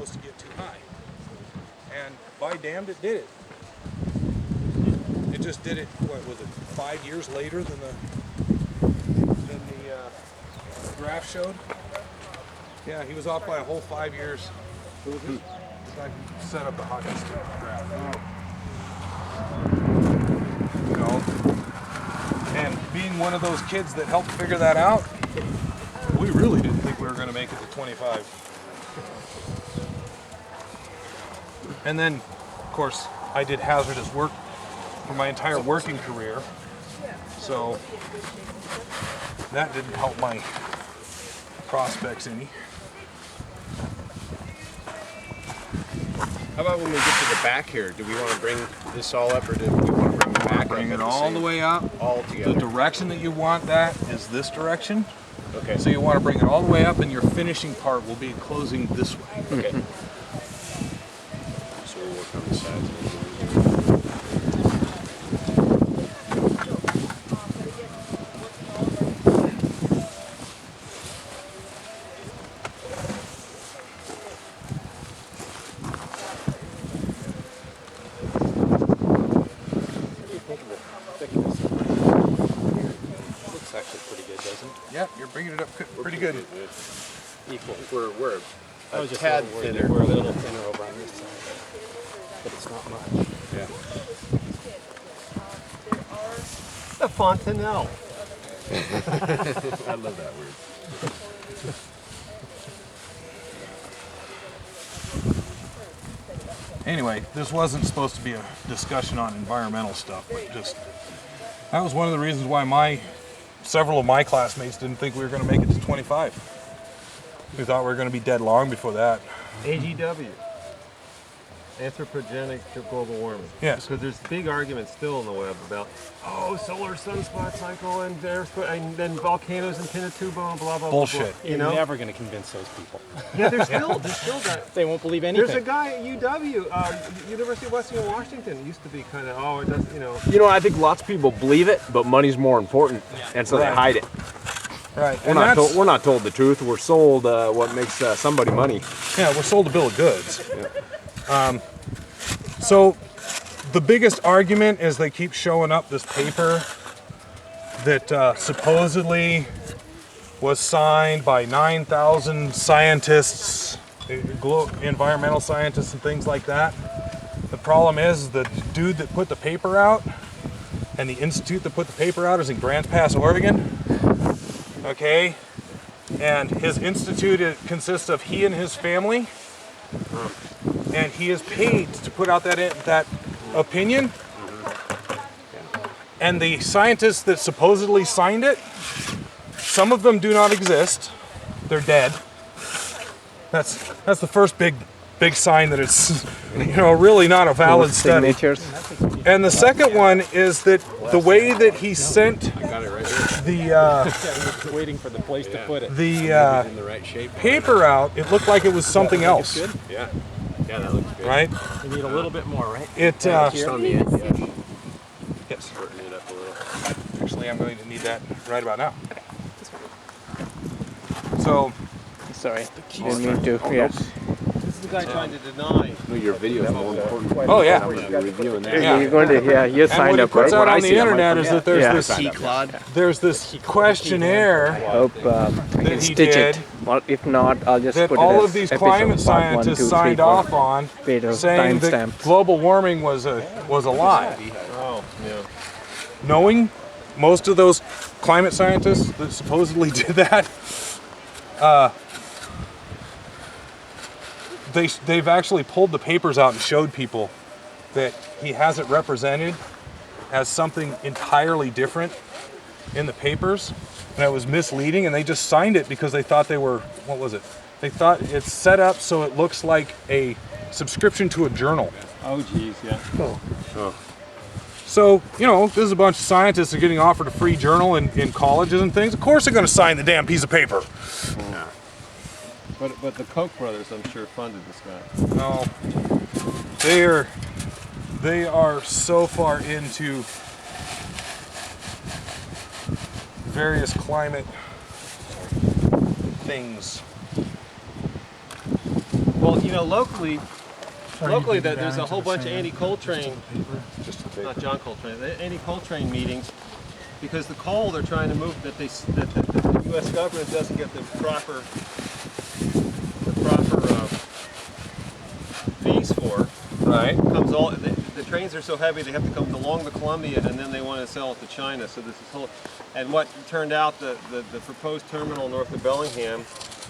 supposed to get too high. And by damned, it did it. It just did it, what was it, 5 years later than the graph showed? Yeah, he was off by a whole 5 years. Who was this? The guy who set up the hockey stick graph. You know, and being one of those kids that helped figure that out, we really didn't think we were going to make it to 25. And then, of course, I did hazardous work for my entire working career, so that didn't help my prospects any. How about when we get to the back here? Do we want to bring this all up, or do we want to bring it back? Bring it all the way up. All together. The direction that you want that is this direction. Okay. So you want to bring it all the way up, and your finishing part will be closing this way. Okay. So we'll work on the sides. Yeah, you're bringing it up pretty good. Equal. We're I was just tad a little worried. thinner. We're a little thinner over on this side, but it's not much. Yeah. The fontanelle. I love that word. Anyway, this wasn't supposed to be a discussion on environmental stuff, but just that was one of the reasons why several of my classmates didn't think we were going to make it to 25. We thought we were going to be dead long before that. AGW, anthropogenic global warming. Yes. Because there's big arguments still on the web about, solar sunspot cycle and then volcanoes in Pinatubo and blah, blah, Bullshit. blah, blah. You're never going to convince those people. Yeah, there's still that. They won't believe anything. There's a guy at UW, University of Western Washington, used to be kind of, it doesn't, You know, I think lots of people believe it, but money's more important, and so they hide it. Right. We're not told the truth. We're sold what makes somebody money. Yeah, we're sold a bill of goods. So the biggest argument is they keep showing up this paper that supposedly was signed by 9,000 scientists, environmental scientists and things like that. The problem is the dude that put the paper out and the institute that put the paper out is in Grants Pass, Oregon. Okay? And his institute consists of he and his family. And he is paid to put out that opinion. And the scientists that supposedly signed it, some of them do not exist. They're dead. That's the first big sign that it's really not a valid study. And the second one is that the way that he sent the waiting for the place to put it. In the right shape. paper out, it looked like it was something else. Yeah. Yeah, that looks good. Right? You need a little bit more, right? It Just on the end, yeah. yes. Shorten it up a little. Actually, I'm going to need that right about now. So, Sorry, didn't mean to. Yeah. this is the guy trying to deny. No, your video is more important. oh yeah. You're reviewing that. Yeah. You're going to, you're And signed what he up, puts right? out on the internet is that there's Yeah. this questionnaire Hope I can he stitch did it. Well, if not, I'll just that put it all as of these episode climate part 1, 2, scientists 3, signed 4. off on, Peter, saying that timestamp. global warming was a lie. Oh, yeah. Knowing most of those climate scientists that supposedly did that, they've actually pulled the papers out and showed people that he has it represented as something entirely different in the papers, and it was misleading, and they just signed it because they thought they were, what was it? They thought it's set up so it looks like a subscription to a journal. Oh, geez, yeah. So, this is a bunch of scientists that are getting offered a free journal in colleges and things. Of course they're going to sign the damn piece of paper. Yeah. But the Koch brothers, I'm sure, funded this guy. No, they are so far into various climate things Well, you know, locally there's a whole bunch of anti-Coltrane, not John Coltrane, anti-Coltrane meetings, because the coal they're trying to move that the U.S. government doesn't get the proper fees for. Right. Comes all the trains are so heavy they have to come along the Columbia and then they want to sell it to China. So this is whole, and what turned out the proposed terminal north of Bellingham,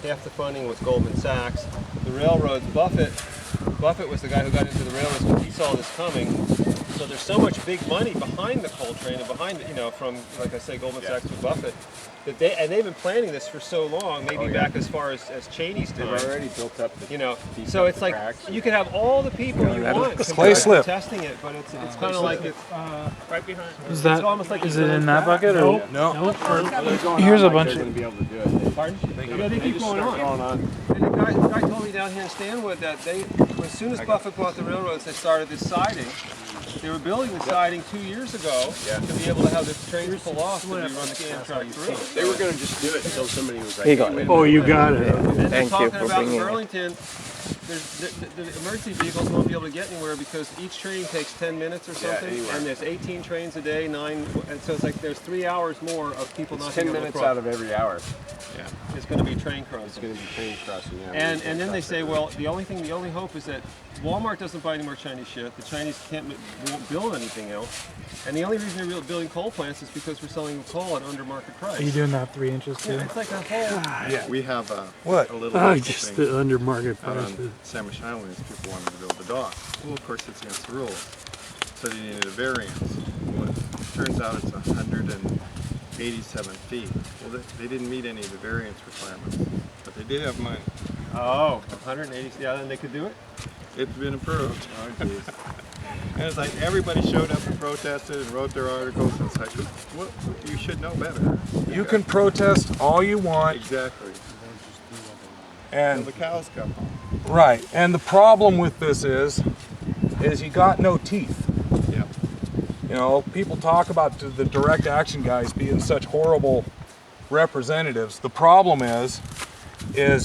half the funding was Goldman Sachs. The railroads, Buffett was the guy who got into the railroads when he saw this coming. So there's so much big money behind the coal train and behind it, you know, from, like I say, Goldman Sachs to Buffett, that they've been planning this for so long, maybe back as far as Cheney's time. They've already built up the, you know, so it's like you can have all the people you want Clay slip. testing it, but it's kind of like it's right behind. Is that? It's almost like Is it in that bucket or? No. Here's a bunch they're of. going to be able to do it. Pardon? Yeah, they keep going on. And the guy told me down here in Stanwood that as soon as Buffett bought the railroads, they started this siding. They were building the siding 2 years ago to be able to have the trains pull off and we run the Amtrak through. They were going to just do it until somebody was like, He got it. Oh, you got it. And they're Thank you talking for about bringing it. Burlington, the emergency vehicles won't be able to get anywhere because each train takes 10 minutes or something, anywhere. and there's 18 trains a day, 9, and so it's like there's 3 hours more of people not being 10 able to minutes cross. out of every hour. Yeah, it's going to be train It's crossing. going to be train crossing. Yeah, And then they say, well, the only hope is that Walmart doesn't buy any more Chinese shit. The Chinese won't build anything else. And the only reason they're building coal plants is because we're selling coal at under market price. Are you doing that 3 inches too? Yeah, it's like a whole. We have What? a little Oh, local just thing the under market out price. on Sandwich Island is people wanted to build the dock. Well, of course, it's against the rules. So they needed a variance. Well, it turns out it's 187 feet. Well, they didn't meet any of the variance requirements, but they did have money. Oh, 180. Yeah, then they could do it. It's been approved. And it's like everybody showed up and protested and wrote their articles. And it's like, what, you should know better. You can protest all you want, Exactly. Till and the cows come home. right. And the problem with this is you got no teeth. Yeah. You know, people talk about the direct action guys being such horrible representatives. The problem is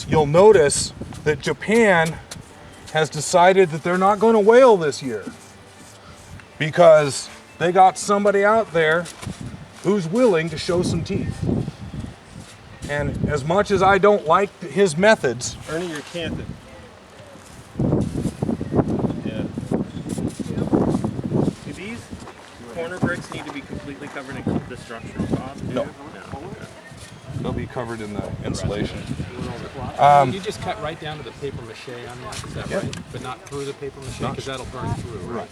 you'll notice that Japan has decided that they're not going to whale this year because they got somebody out there who's willing to show some teeth. And as much as I don't like his methods, Ernie, you're canted. Yeah. Do these corner bricks need to be completely covered in the structural cost? no. They'll be covered in the insulation. You just cut right down to the paper mache on that, is that right? But not through the paper mache, because that'll burn through, right?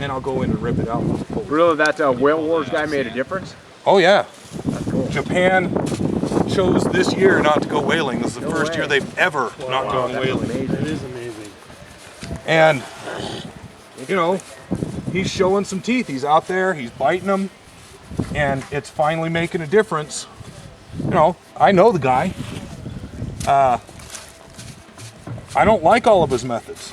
And I'll go in and rip it out. Really, that Whale Wars guy made a difference? Oh yeah. Japan chose this year not to go whaling. This is the first year they've ever not gone whaling. It is amazing. And, you know, he's showing some teeth. He's out there, he's biting them, and it's finally making a difference. You know, I know the guy. I don't like all of his methods.